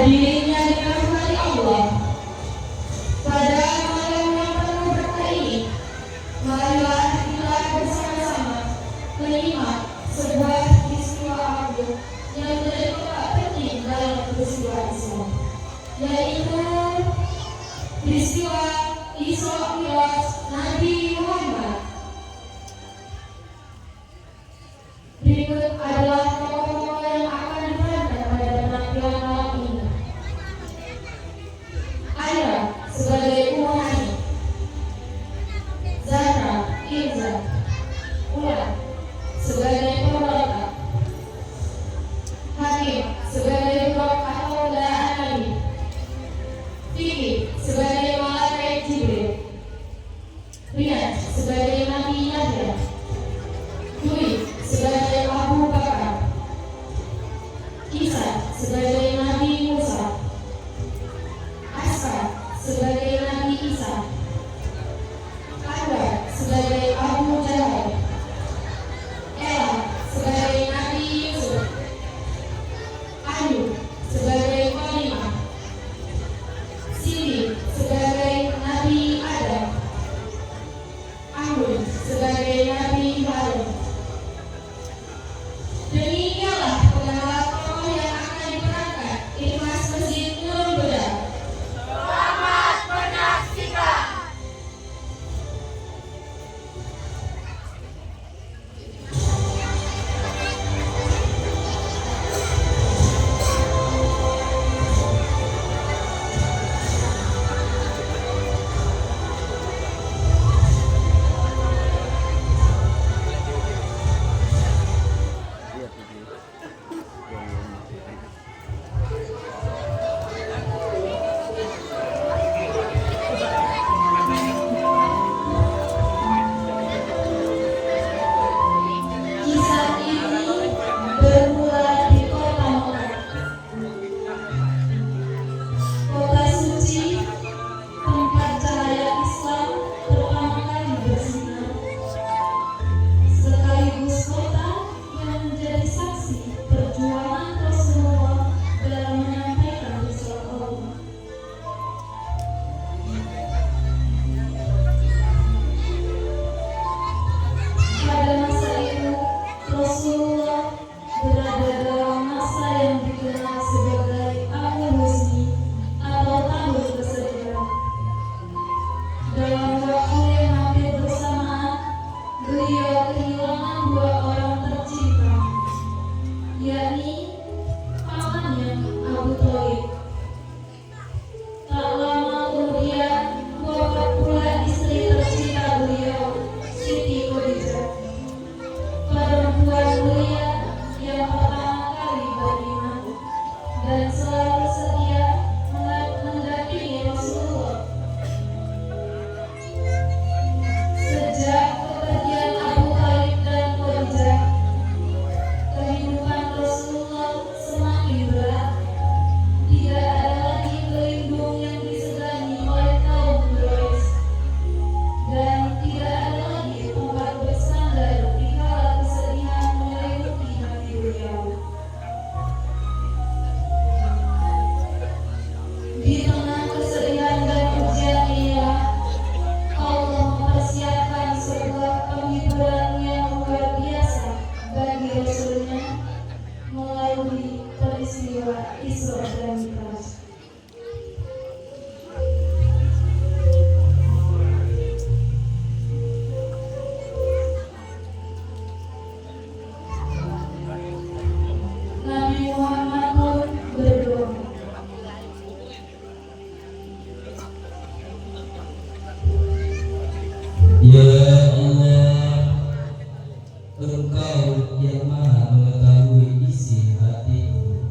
Hadirinnya dirahmati Allah, pada malam yang penuh berkah ini, marilah kita bersama-sama menyimak sebuah peristiwa agung yang menjadi tempat penting dalam peristiwa Islam, yaitu peristiwa Isra Mi'raj Nabi Muhammad. Berikut adalah tokoh-tokoh yang akan diperankan pada penampilan malam ini. Aira sebagai Ummu Hani, Zahra, Irza, Ulan sebagai pemberontak, Hakim sebagai Burak atau Nabi, Fikri sebagai Malaikat Jibril, Rian sebagai Nabi Yahya, Dwi sebagai Abu Bakar, Isa sebagai Nabi Musa, Aska sebagai Nabi Isa, Anwar sebagai Abu Jahal, Ella sebagai Nabi Yusuf, Ayu sebagai Fatimah, Sindi sebagai Nabi Adam, Anggun sebagai Nabi Harun. Demikianlah pengenalan tokoh yang akan diperankan Ikhlas Masjid Nurul Huda. Selamat menyaksikan. Kisah ini bermula di kota Mekah, kota suci, tempat cahaya Islam pertama kali bersinar, sekaligus kota yang menjadi saksi perjuangan Rasulullah dalam menyampaikan risalah Allah. Pada masa itu, Rasulullah berada dalam masa yang dikenal sebagai Amul Husni atau tahun kesedihan. Dalam waktu yang hampir bersamaan, beliau kehilangan dua orang tercinta, yakni pamannya Abu Thalib. Tak lama kemudian, wafat pula istri tercinta beliau, Siti Khadijah, perempuan mulia yang pertama kali beriman dan selalu setia mendampingi Rasulullah. Sejak kepergian Abu Thalib dan Khadijah, kehidupan Rasulullah semakin berat. Tidak ada lagi pelindung yang disegani oleh kaum Quraisy, dan tidak ada lagi tempat bersandar dikala kesedihan menyelimuti hati beliau. Di tengah kesedihan dan ujian inilah Allah mempersiapkan sebuah penghiburan yang luar biasa bagi Rasulnya melalui peristiwa Isra dan Mi'raj. Nabi Muhammad pun berdoa, Ya Allah, Engkau yang Maha mengetahui isi hatiku.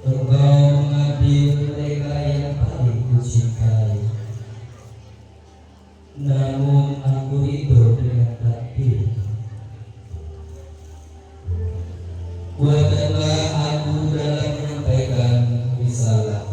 Engkau mengambil mereka yang paling kucintai. Namun aku itu dengan takdir. Kuatkanlah aku dalam menyampaikan risalah.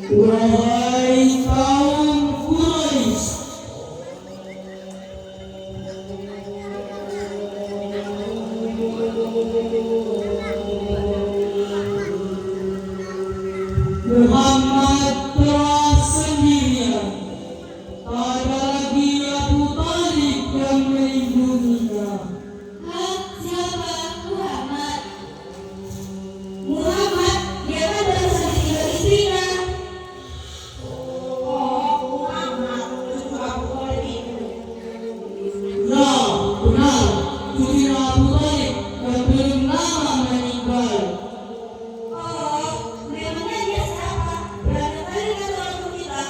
Wahai kaum Quraisy, Muhammad telah sendirian, tak ada lagi Abu Talib yang melindunginya. Siapa Muhammad? Muhammad, dia kan baru saja tinggal istrinya. Ya, benar, cucunya Abu Talib yang belum lama meninggal. Memangnya dia siapa? Berani kali kan orang kita?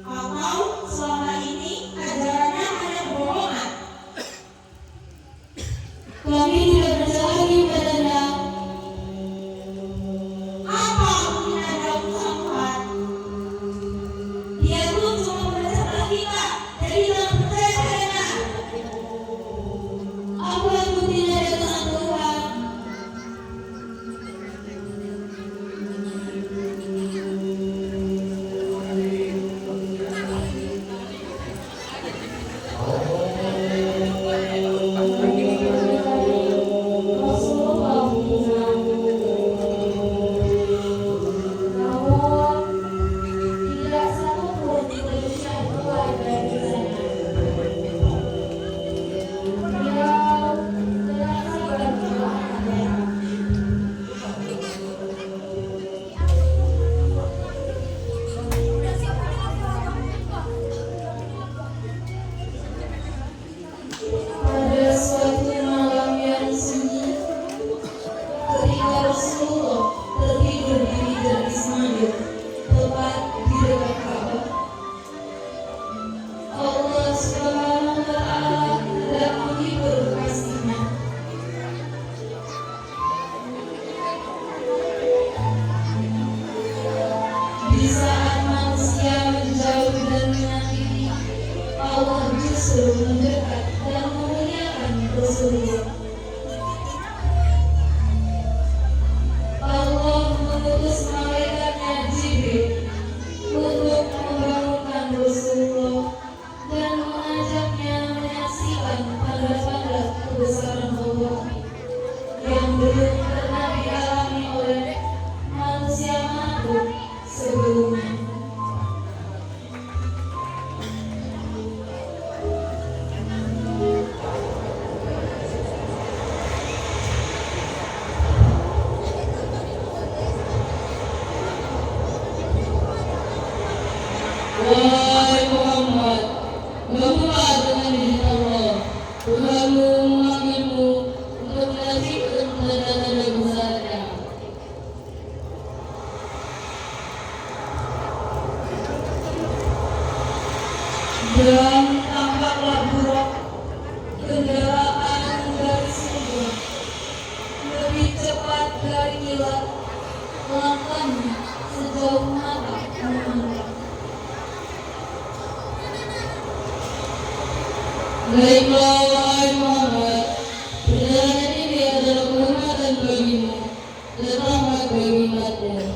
Atau selama ini ajarannya hanya kebohongan? Kami tidak percaya lagi padanya. Apa mungkin ada urusan Tuhan? Dia tuh cuma berdasarkan kita, jadi jangan percaya padanya. Apa yang buktinya datang Tuhan? Rasulullah bilang, namun tidak satu pun manusia keluar dari sana. Dia telah sabar berlahan. Pada suatu malam yang sunyi, ketika Rasulullah tertidur di Hijr Ismail, tepat di dekat Ka'bah, Allah Subhanahu wa Ta'ala hendak menghibur kasihnya. Di saat manusia menjauh dan menyakiti, Allah justru mendekat dan memuliakan Rasulullah. Allah mengutus malaikatnya Jibril untuk membangunkan Rasulullah dan mengajaknya menyaksikan tanda-tanda kebesaran Allah yang belum pernah dialami oleh manusia manapun sebelumnya. Wahai Muhammad, bangunlah dengan izin Allah. Tuhanmu memanggilmu untuk menyaksikan tanda-tanda besarnya. Dan tampaklah buruk kendaraan dari surga lebih cepat dari kilat, langkahnya sejauh mata memandang. Baiklah wahai Muhammad, perjalanan ini adalah kehormatan bagimu, selamat bagi umatnya.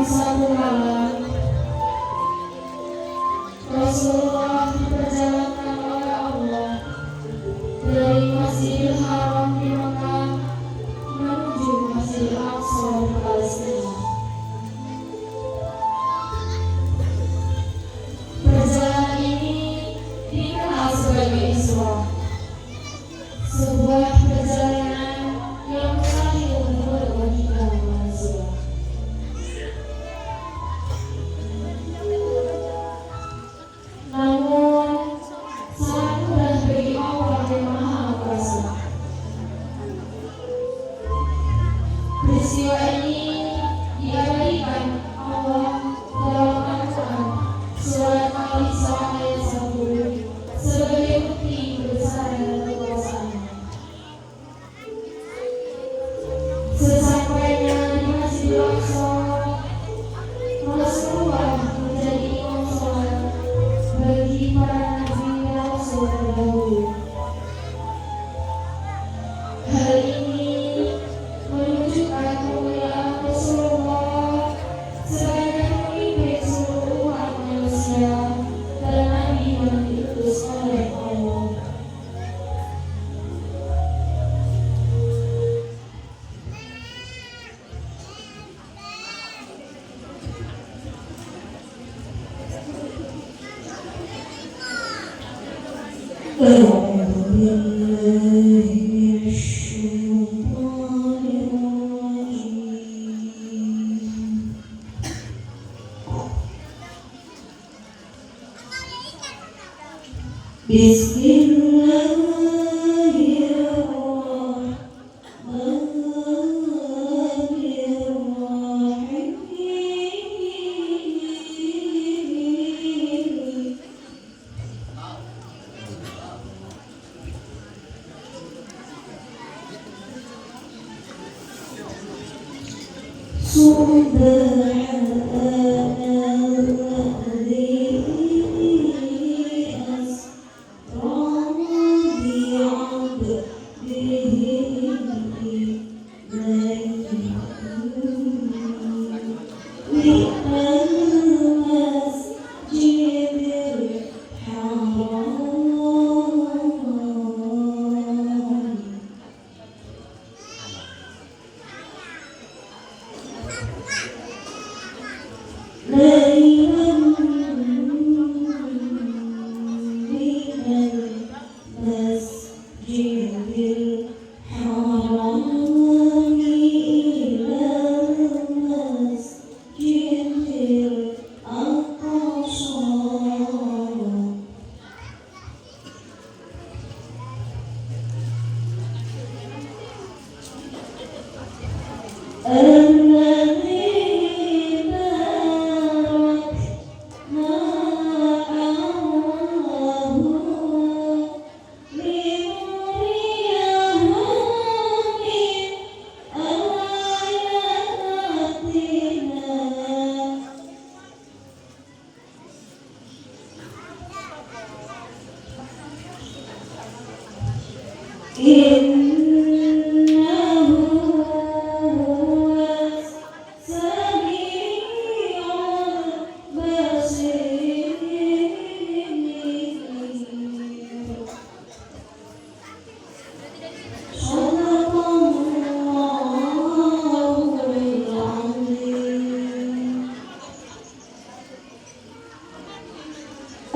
suatu malam Rasulullah diperjalankan oleh Allah dari Masjidil Haram di Mekah menuju Masjidil Aqsa di Palestina. Perjalanan ini dikenal sebagai Isra, sebuah perjalanan yang mustahil untuk dilakukan manusia. Namun sangat mudah bagi Allah yang Maha Kuasa. Peristiwa ini diabadikan Allah dalam Al-Quran surat Al-Isra ayat 1 sebagai bukti kebesaran dan kekuasaannya. Sesampainya di Masjidil Aqsa, Rasulullah menjadi imam sholat bagi para nabi dan rasul terdahulu. Hal ini menunjukkan kemuliaan Rasulullah sebagai pemimpin seluruh umat manusia dan nabi yang diutus oleh Allah.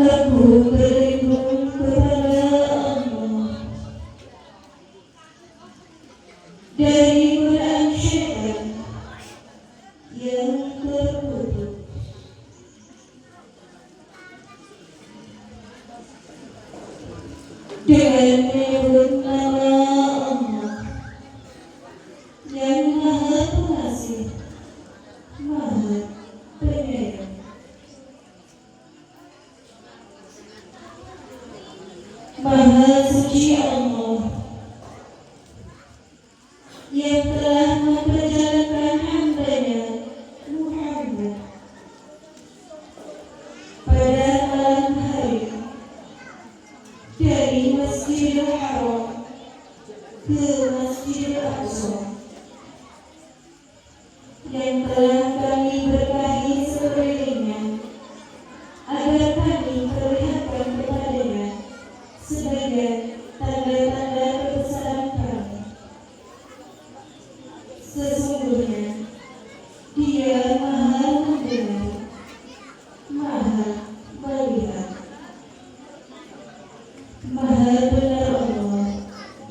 Aku berlindung kepada Allah dari godaan syaitan yang terkutuk. Dengan menyebut nama Allah yang Maha Pengasih, Maha Penyayang. Maha suci Allah yang telah memperjalankan hamba-Nya Muhammad pada malam hari dari Masjidil Haram ke Masjidil Aqsa, yang telah kami berkati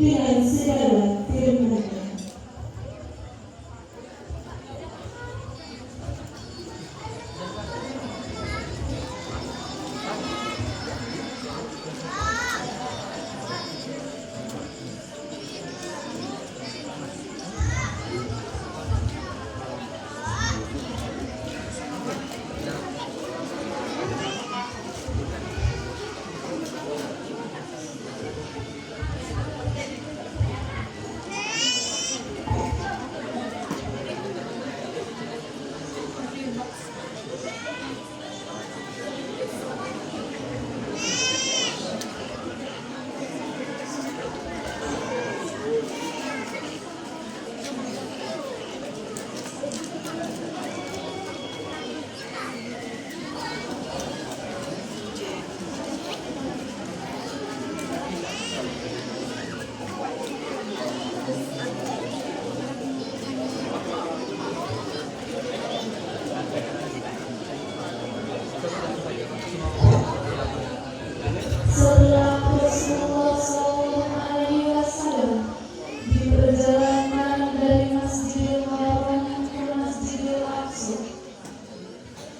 dengan segala firman-Nya. Setelah Rasulullah SAW di perjalanan dari Masjidil Haram ke Masjidil Aqsa,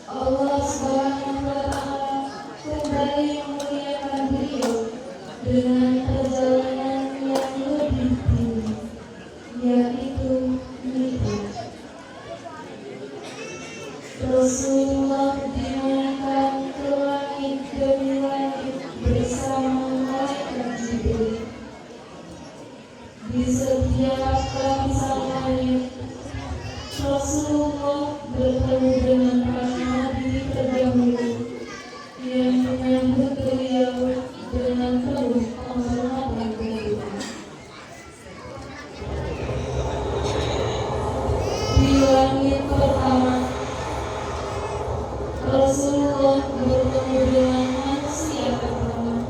Allah Subhanahu wa Ta'ala kembali memuliakan beliau dengan perjalanan yang lebih tinggi, yaitu Mi'raj. Rasulullah dinaikkan ke langit demi langit bersama malaikat Jibril. Di setiap lapisan langit, Rasulullah bertemu dengan para nabi terdahulu yang menyambut beliau dengan penuh penghormatan beliau. Di langit pertama, Rasulullah bertemu dengan manusia pertama,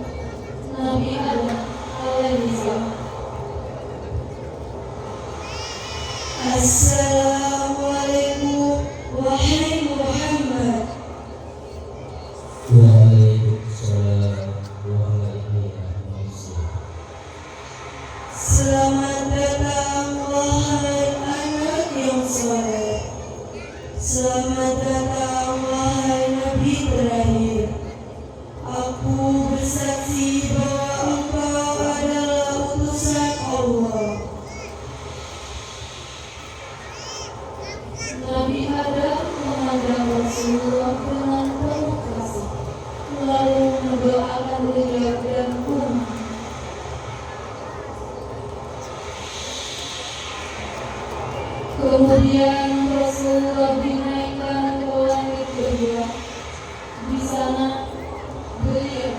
Nabi Adam alaihissalam. Assalamualaikum wahai Muhammad. Waalaikumsalam warahmatullahi wabarakatuh. Selamat datang wahai anak yang soleh. Selamat datang wahai Nabi terakhir. Aku bersaksi bahwa engkau adalah utusan Allah. Nabi Adam memandang Rasulullah dengan penuh kasih, lalu mendoakan beliau dan umat. Kemudian Rasulullah dinaikkan ke langit kedua. Di sana beliau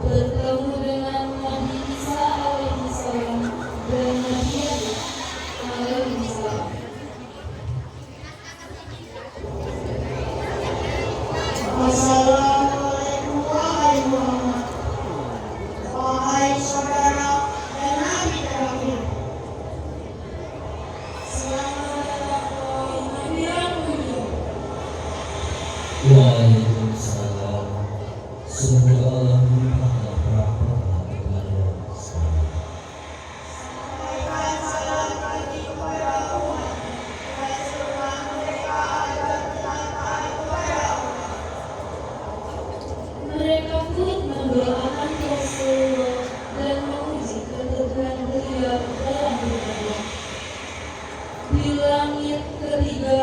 bertemu dengan Nabi Isa alaihissalam dan Nabi Yahya alaihissalam. Assalamualaikum wahai Muhammad. Wahai saudara dan Nabi terakhir. Selamat datang wahai Nabi yang mulia. Waalaikumsalam. Semoga Allah melimpahkan rahmatnya kepada saya. Sampaikan salam kami kepada umat dan seruan mereka agar tetap taat kepada Allah. Mereka pun mendoakan Rasulullah dan memuji keteguhan beliau dalam beribadah. Di langit ketiga,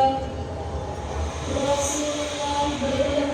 Rasulullah bertemu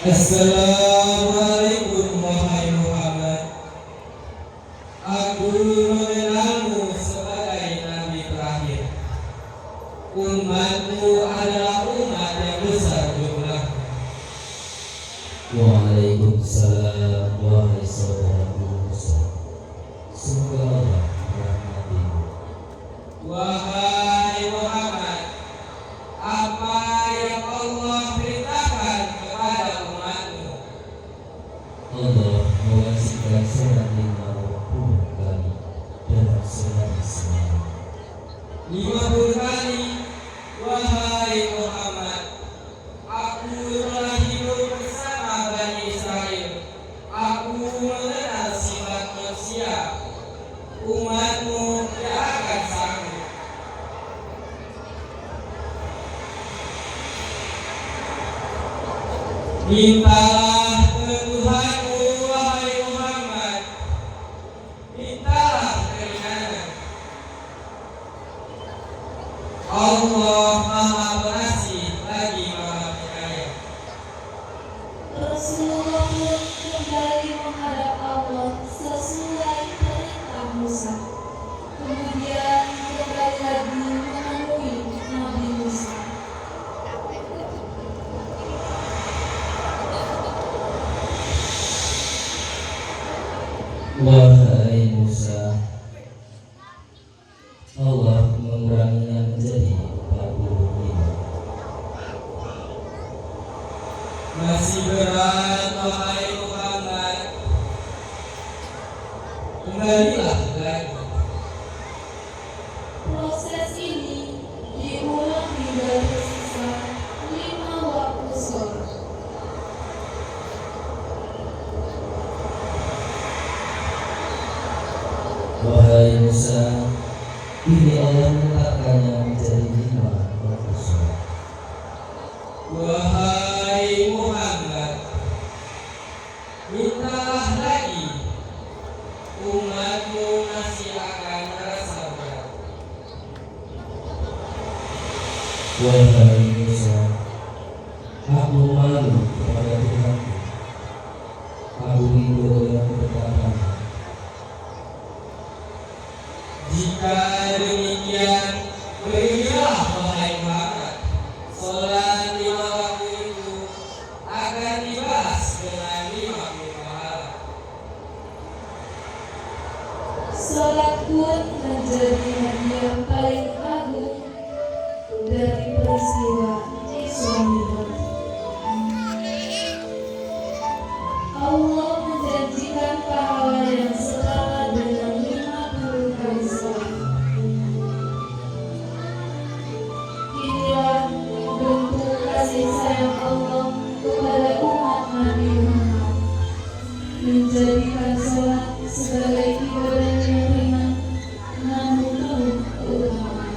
Assalamualaikum wahai Muhammad. Aku mengenalmu sebagai nabi terakhir. Umatmu adalah umat yang besar jumlah. Waalaikumsalam wahai saudaraku Musa. Semoga Allah merahmatimu. Wahai Muhammad, apa yang Allah perintahkan kepada umatmu? Allah mewajibkan sholat 50 kali dalam sehari semalam. 50 kali. Wahai Muhammad, aku telah hidup bersama Bani Israel. Aku mengenal sifat manusia. Umatmu tidak akan sanggup. Mintalah ke Tuhanmu, wahai Muhammad. Mintalah keringanan. Allah Maha Pengasih lagi Maha Penyayang. Rasulullah pun kembali menghadap Allah sesuai perintah Musa. Kemudian kembali lagi menemui Nabi Musa. Wahai Musa, Allah menguranginya menjadi 45. Masih berat, wahai Muhammad. Kembalilah lagi. Proses ini diulang hingga tersisa 5 waktu sholat. Wahai Musa, ini Allah meletakkannya menjadi 5 waktu sholat. Wahai Muhammad, mintalah lagi. Umatmu masih akan merasa berat. Wahai Musa, aku malu kepada Tuhanku. Aku rindu yang bertahan. Jika demikian, berilah wahai Muhammad. Sholat 5 waktu itu akan dibalas dengan 50 pahala. Sholat pun menjadi hadiah paling agung dari peristiwa Isra Mi'raj. Allah menjanjikan pahala yang setara dengan 50 kali sholat. Inilah bentuk kasih sayang Allah kepada umat Nabi Muhammad, menjadikan sholat sebagai ibadah yang ringan namun penuh keutamaan.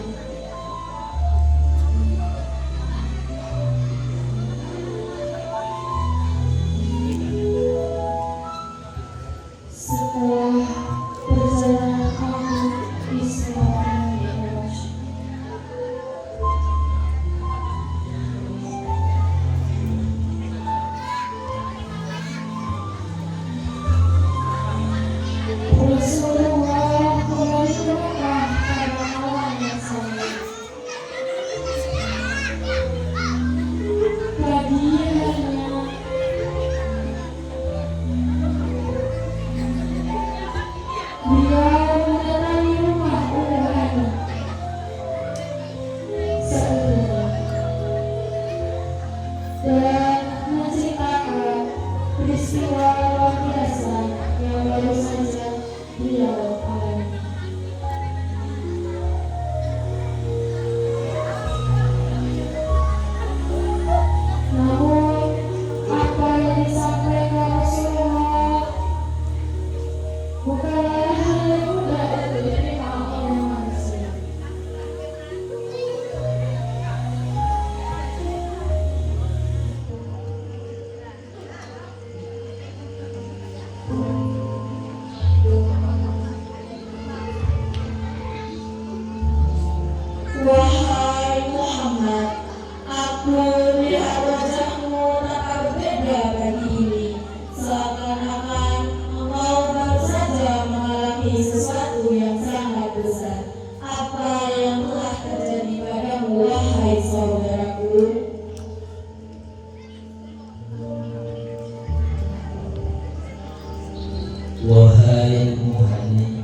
Setelah perjalanan aku Isra Mi'raj, Rasulullah kembali ke Mekah pada malam yang sama. Pagi harinya, beliau mendatangi rumah Ummu Hani seutuhnya dan menceritakan peristiwa luar biasa yang baru saja beliau alami. Namun apa yang disampaikan Rasulullah bukanlah hal yang mudah untuk diterima oleh manusia. Wahai Muhani,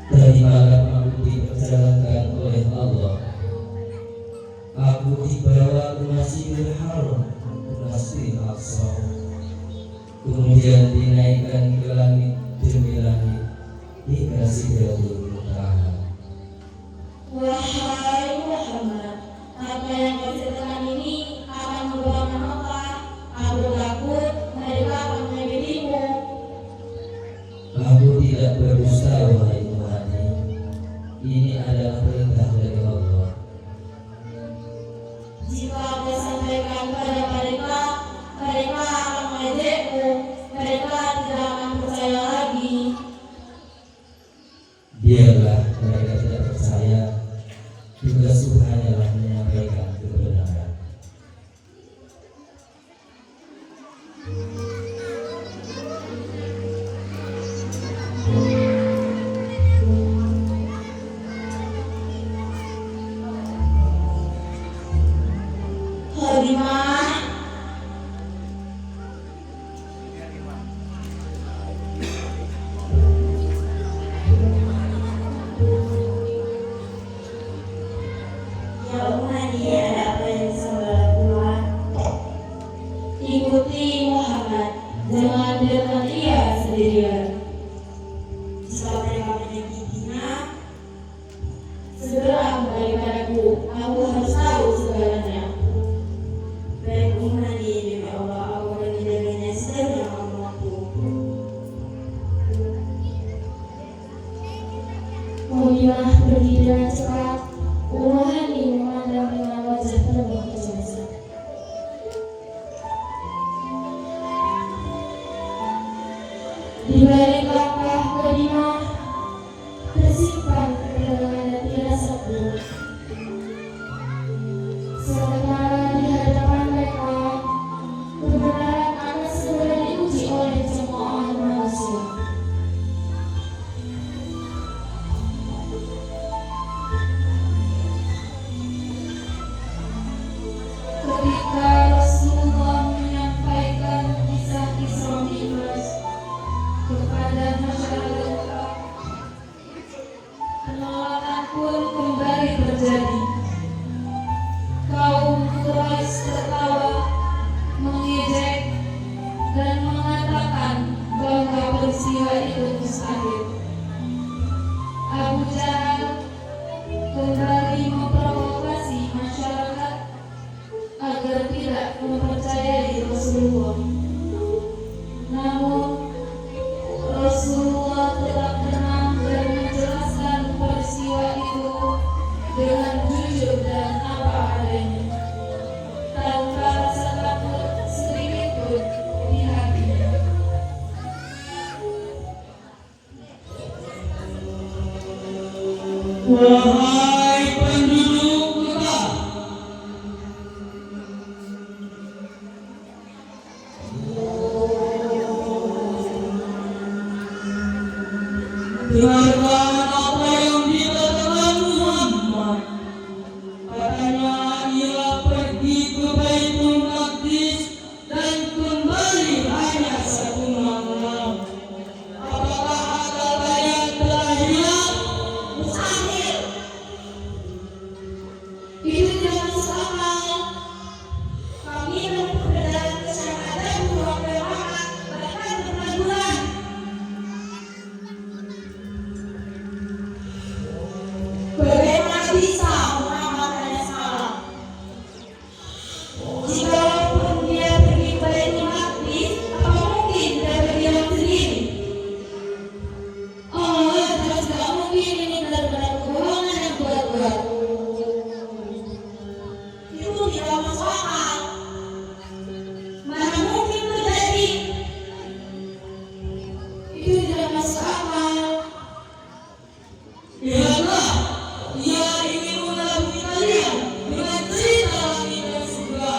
tadi malam aku diperjalankan oleh Allah. Aku dibawa ke Masjidil Haram, ke Masjidil Aqsa, kemudian dinaikkan ke langit demi langit hingga Sidratul Muntaha. Wahai Muhammad, apa yang kau ceritakan ini akan membawa Mekah. Aku takut mereka akan menyakitimu. Aku tidak berdusta, wahai Muhani. Ini adalah perintah dari Allah. Jika kau sampaikan pada mereka, mereka akan mengejekmu. Mereka tidak akan percaya lagi. Biarlah mereka tidak percaya, tugasku hanyalah menyampaikan kebenaran. Halimah, ya Muhani, ada apa yang bisa lakukan? Ikuti Muhammad, jangan biarkan ia sendirian. Jika mereka menyakitinya, segera kembali padaku. Aku harus tahu segalanya. Baik Muhani, demi Allah, aku akan menjaganya sejauh yang kamu mampu. Muhammad pergi dengan cepat. Muhani memandang dengan wajah penuh kecemasan. Di balik langkah Khadijah tersimpan ketegangan dan firasat buruk. Sementara di hadapan mereka, kebenaran akan segera diuji oleh cemoohan manusia. Ketika Rasulullah menyampaikan kisah-kisah Mi'raj kepada masyarakat, penolakan pun kembali terjadi. Kaum Quraisy tertawa, mengejek, dan mengatakan bahwa peristiwa itu mustahil. Abu Jahal kembali memprovokasi masyarakat agar tidak mempercayai Rasulullah. Namun Rasulullah tetap tenang dan menjelaskan peristiwa itu dengan jujur dan apa adanya, tanpa rasa takut sedikit pun di hatinya. Wahai penduduk Mekah, dengarkan apa yang dikatakan Muhammad. Katanya ia pergi ke Baitul Maqdis dan kembali hanya 1 malam. Apakah akal kalian telah hilang? Mustahil. Itu tidak masuk akal. Kami menempuh perjalanan ke Syam ada 20 lama, bahkan berbulan-bulan. Bagaimana bisa Muhammad hanya salah? Jikalaupun dia pergi ke Baitul Maqdis, apa mungkin dia berdiam sendiri? Oh, jelas tidak mungkin ini benar-benar kebohongan yang buat-buat. Itu tidak masuk akal. Mana mungkin terjadi? Itu tidak masuk akal. Lihatlah, ia ingin mengelabui kalian dengan cerita langit dan surga.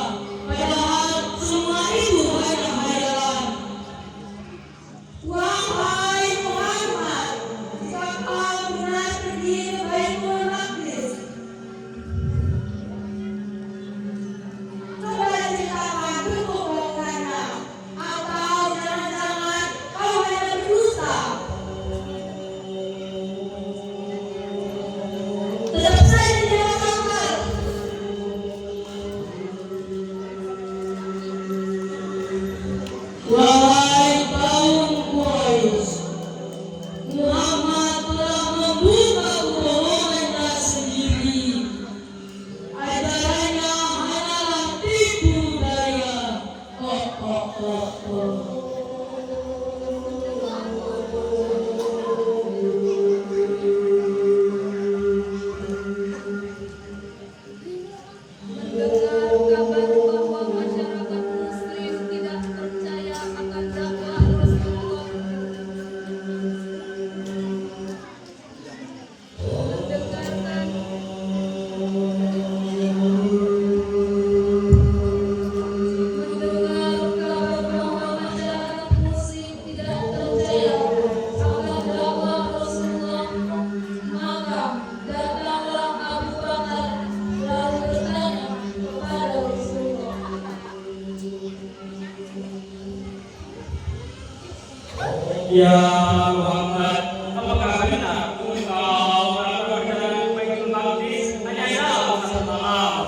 Ya Muhammad, apakah benar engkau melakukan perjalanan ke Baitul Maqdis hanya satu malam?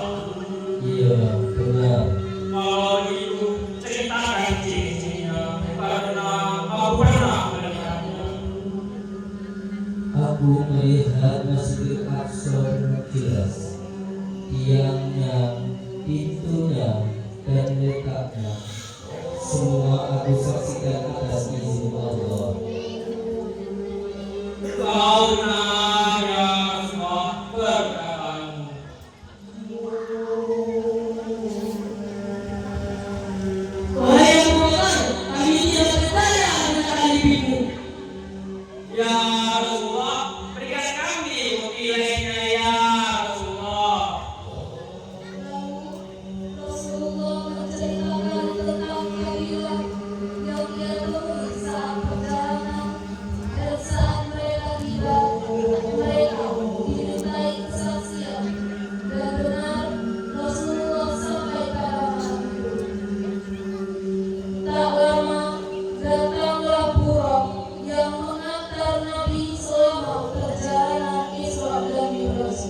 Iya, benar. Kalau begitu, ceritakan ciri-cirinya karena aku pernah melihatnya. Aku melihat Masjidil Aqsa dengan jelas. Tiangnya, pintunya, dan letaknya. Semua aku saksikan atas izin Allah. Kau benar ya Rasulullah, perkataanmu. Wahai Abu Bakar, kami tidak percaya dengan alibimu. Ya Rasulullah, berikan kami bukti lainnya ya Rasulullah. Rasulullah menceritakan tentang kabilah yang ia temui saat perjalanan, dan saat mereka tiba, mereka dimintai kesaksian, dan benar Rasulullah sampai pada malam itu. Tak lama datanglah buruk yang mengantar Nabi selama perjalanan Isra dan Mi'raj.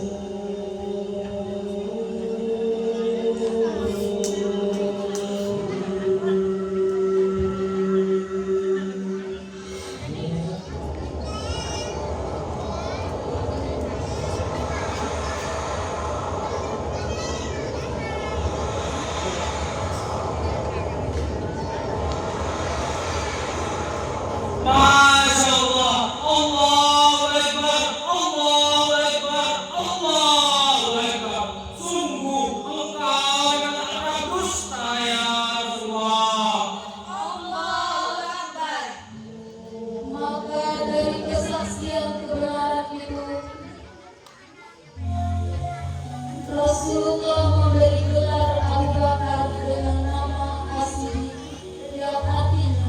Masya Allah, Allahu Akbar, Allahu Akbar, Allahu Akbar. Sungguh engkau yang tak pernah dusta ya Rasulullah. Allahu Akbar. Maka dari kesaksian kebenaran itu, Rasulullah memberi gelar Abu Bakar dengan nama asli yang artinya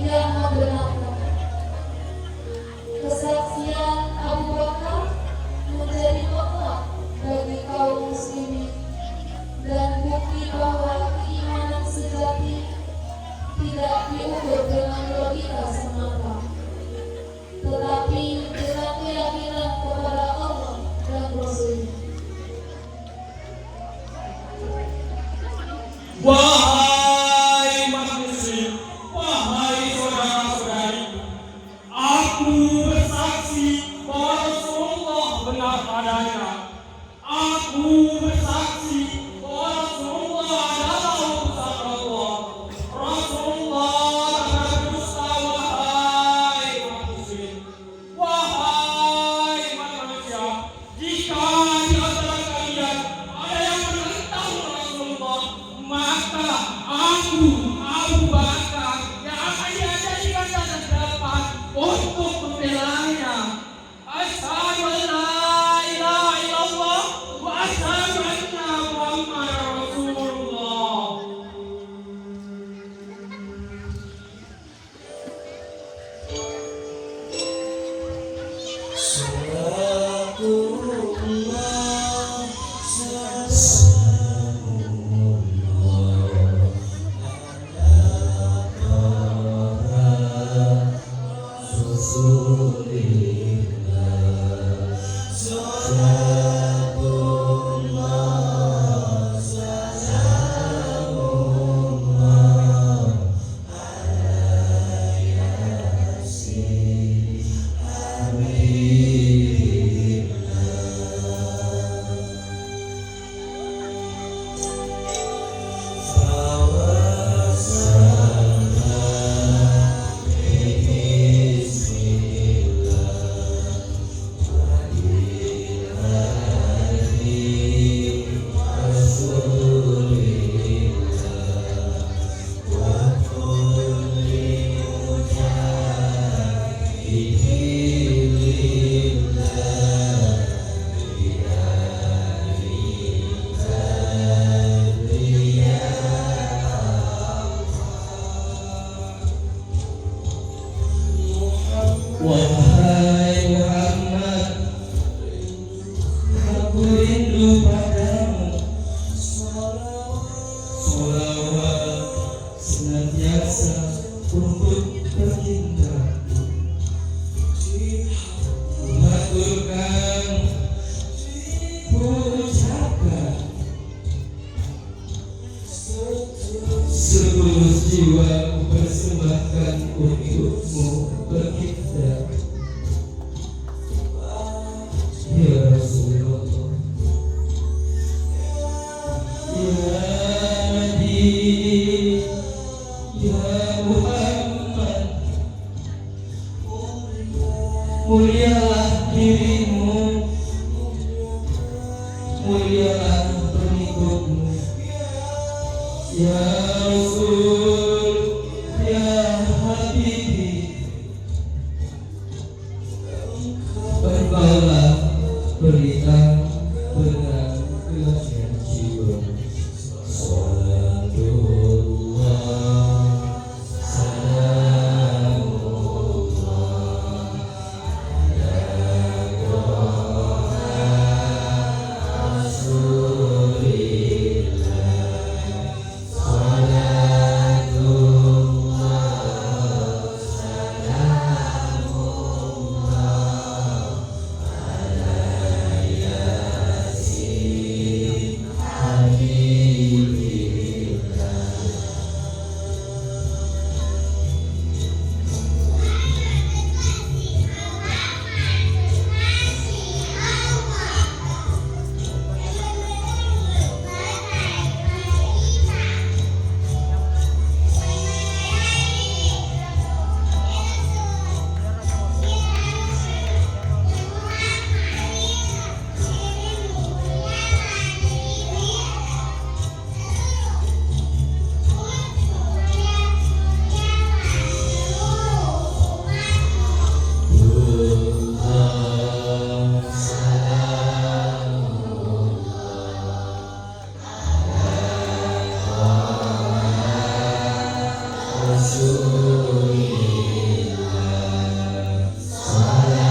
yang membenarkan. Kesaksian Abu Bakar menjadi penguat bagi kaum muslimin dan bukti bahwa keimanan sejati tidak diukur dengan logika semata, tetapi dengan keyakinan kepada Allah dan Rasul-Nya. Wahai manusia, wahai saudara-saudari, aku bersaksi bahwa Rasulullah benar adanya. Aku bersaksi bahwa Rasulullah adalah utusan Allah. Rasulullah adalah dusta, wahai manusia. Wahai manusia, jika di antara kalian ada yang menentang Rasulullah, maka aku, Abu Bakar, yang akan dijadikan dasar depan untuk membelanya. Asyhadu an la ilaha illallah wa asyhadu anna Muhammadar Rasulullah. Wahai Muhammad, aku rindu padamu. Salawat senantiasa untuk baginda. jiwa persembahkan untukmu berkiblat. Ya Rasulullah, ya Nabi, ya Muhammad, mulialah dirimu, mulialah pengikutmu. Ya Rasul, ya Habibi, engkaulah berita benar kelasnya jiwa. Salatullah, salamullah, ala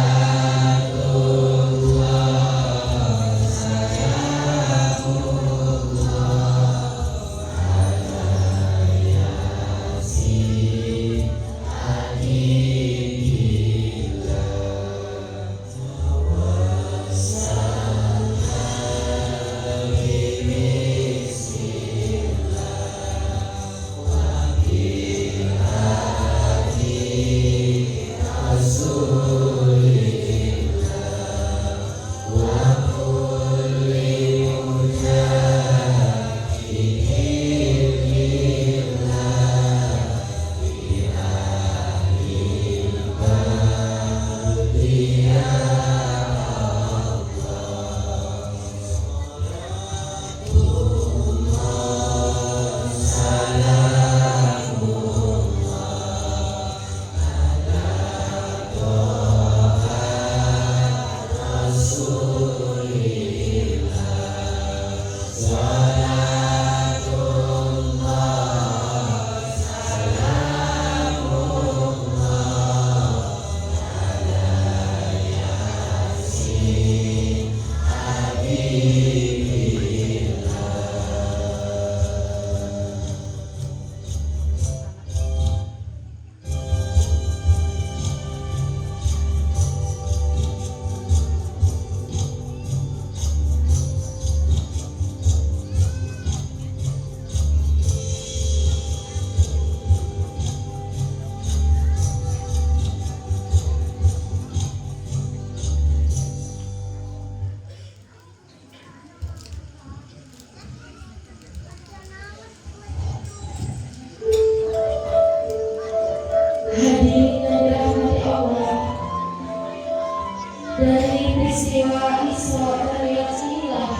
peristiwa Isra dan Mi'raj inilah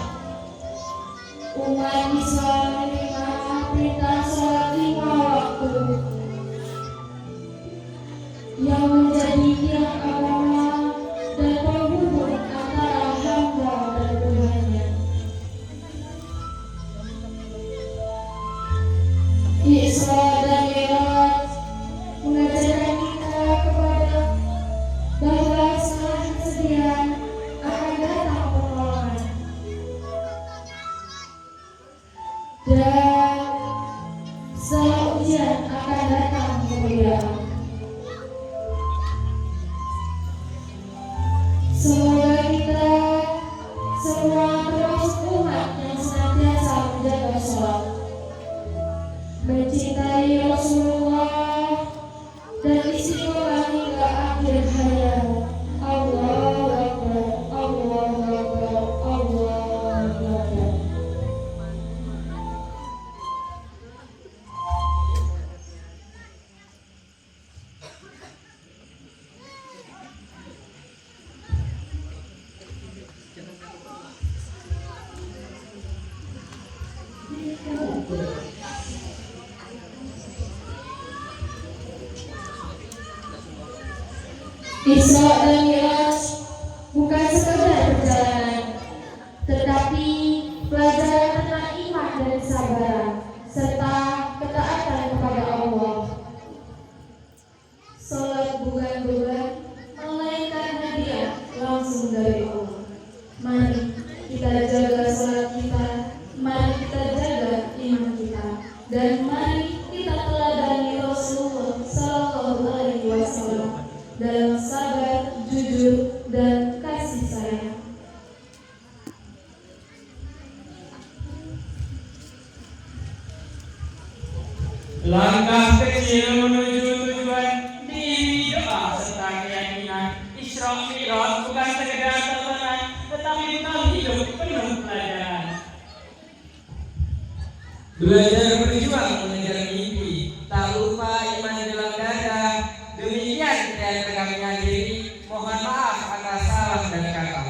umat bisa menerima perintah sholat 5 waktu yang menjadi tiang agama dan penghubung antara hamba dan Tuhannya. Isra dan Mi'raj mengajarkan kita kepada bahwa setelah kesedihan akan datang pertolongan, dan setelah ujian akan datang kemuliaan. Semoga kita semua termasuk umat yang senantiasa menjaga sholat, mencintai Rasulullah Isra dan Mi'raj bukan sekedar perjalanan, tetapi pelajaran tentang iman dan kesabaran serta ketaatan kepada Allah. Salat bukan beban, melainkan hadiah langsung dari Allah. Mari kita jaga salat kita, mari kita jaga iman kita, dan mari kita teladani Rasulullah Sallallahu Alaihi Wasallam dalam sabar, jujur, dan kasih sayang. Langkah kecil menuju tujuan diri doa serta keyakinan. Isra Mi'raj bukan sekedar tontonan, tetapi tentang hidup penuh pelajaran. Belajar berjuang mengejar mimpi, tak lupa iman dalam dada. Demikian dan tegaknya diri. Mohon maaf atas salah dan kata.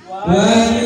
Wahai